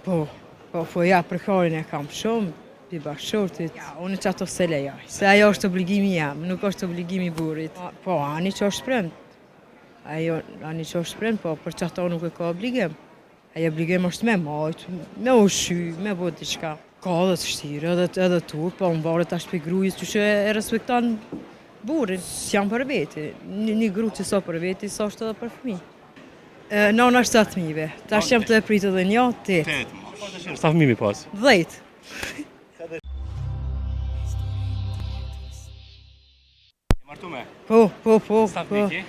Po, ja, për karin e kam shumë, pi bashkëshortit. Ja, unë që ato se lejoj, se ajo është obligimi jam, nuk është obligimi burit. Po, ani që është shprend. Ani që është shprend, po, për që ato nuk e ka obligim. Ajo obligim është me majtë, me ushy, me bo diçka. Ka edhe të shtirë, edhe tur, po më varet ashtë për grujës që e respektan burin. S'jam për veti, një gru që sa për veti, sa është edhe për fëmi. Nana është 7 fëmijëve, tash jam të pritë edhe 8. Sa fëmijë mi pas? 10. E martu me? Po. Sa fëmijë?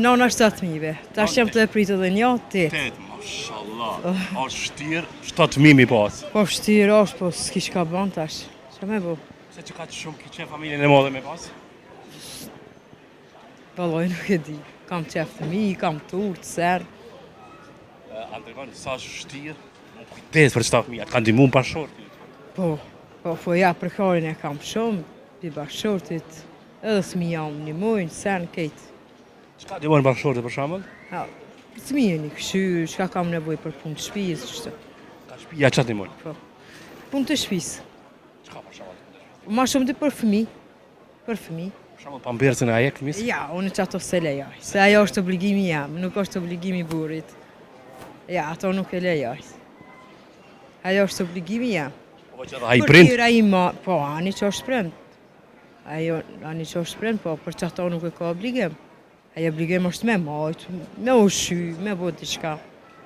Nana është 7 fëmijëve, tash jam të pritë edhe 8. 8, mashallah. Është shtirë, 7 fëmijë mi pas. Po shtirë është, po s'kish ka ban tash. Qa me bo? Se që ka që shumë ki qenë familjen e madhe me pas? Valloj nuk e di. Kam qef fëmijë, kam turë, serë. Andërgon, sa është shtirë, më kujtes për qëta fëmijë, atë kanë dimu më bashkëshortit. Po, ja, për karin e kam shumë, pi bashkëshortit, edhe fëmija më një mujnë, serë, kejtë. Qëka dimojnë bashkëshortit për shambull? Fëmijë një këshyrë, qka kam nevoj për punë të shpijës, qështë. Ka shpija qatë dimojnë? Po, punë të shpijës. Qëka për shambull? Ma shumë të për fëmijë. Për shambull pamberësën e ajek fëmis? Ja, unë që ato se lejoj, se ajo është obligimi jam, nuk është obligimi burit. Ja, ato nuk e lejoj. Ajo është obligimi jam. Po që edhe a i prind? Po, ani që është prind. Ani që është prind, po, për që ato nuk e ka obligim. Ajo obligim është me majtë, me ushy, me bo diçka.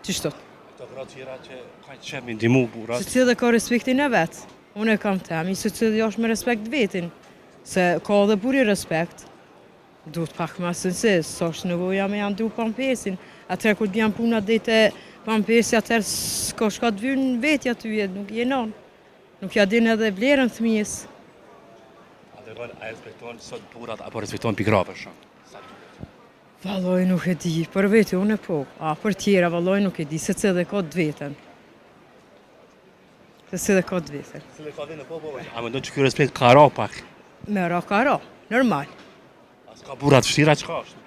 Qështot? Këto gratë tjera që ka që me ndimu burat? Se cilë ka respektin e vetë. Unë e kam temi, se cilë është me respekt vetin. Se ka dhe buri respekt, duhet pak më sënsis, sa është nevoja me janë du pampesin. Atëherë kur bjanë puna dhe të pampesi, atëherë s'ka shka të vyrë në vetja të jetë, nuk jenon. Nuk ja din edhe vlerën thmijës. Andërgon, a respektojnë sot burat, apo respektojnë pigrave shumë? Valloj nuk e di, për veti unë e po, për tjera valloj nuk e di, se cilë dhe ka të vetën. Se cilë dhe ka të vetën. Cilë ka dhe në po, a me ndonë që kjo respekt ka ra pak? Me ra ka ra, normal. As ka burat shtira që ka është?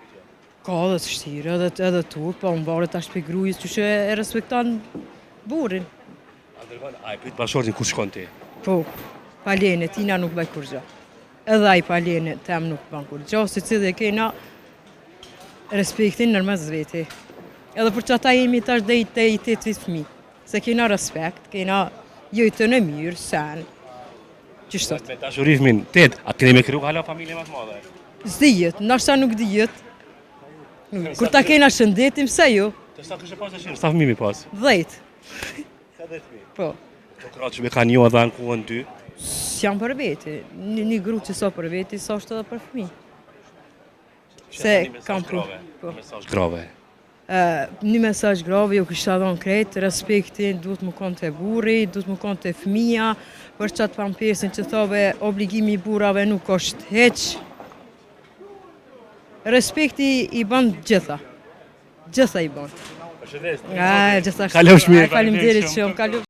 Ka edhe të shtirë, edhe tur, po më varet ashtë për grujës që e respektan burin. Andërgon, a e pritë bashkëshortin ku shkon ti? Po, palene, tina nuk bëj kur gjo. Edhe aj palene tem nuk bën kur gjo, se cilë dhe kena respektin nërmez veti. Edhe për që ata jemi tash dhe i 8 vit fëmi. Se kena respekt, kena jojtën e mirë, sen. Qështot? Me dashuri fëmin, 8, atë keni me kryu hala familje më të madhe? S'dijet, nashta nuk dijet. Kur ta kena shëndetim, se jo. Të sa kështë pas të shirë, sa fëmi mi pas? 10. Sa 10 fëmi? Po. Po kratë që me ka një edhe në kuën ty? S'jam për veti. Një gru që sa për veti, sa është edhe për fëmi. Se kam për... Një mesazh grave. Një mesazh grave, jo kështë adhon krejt, respektin, duhet më konë të burri, duhet më konë të fëmija, për qatë pampesin që thove obligimi burave nuk është heq. Respekti i ban gjitha. Gjitha i ban. Përshëndes. Gjitha. Kalofsh mirë. Faleminderit shumë.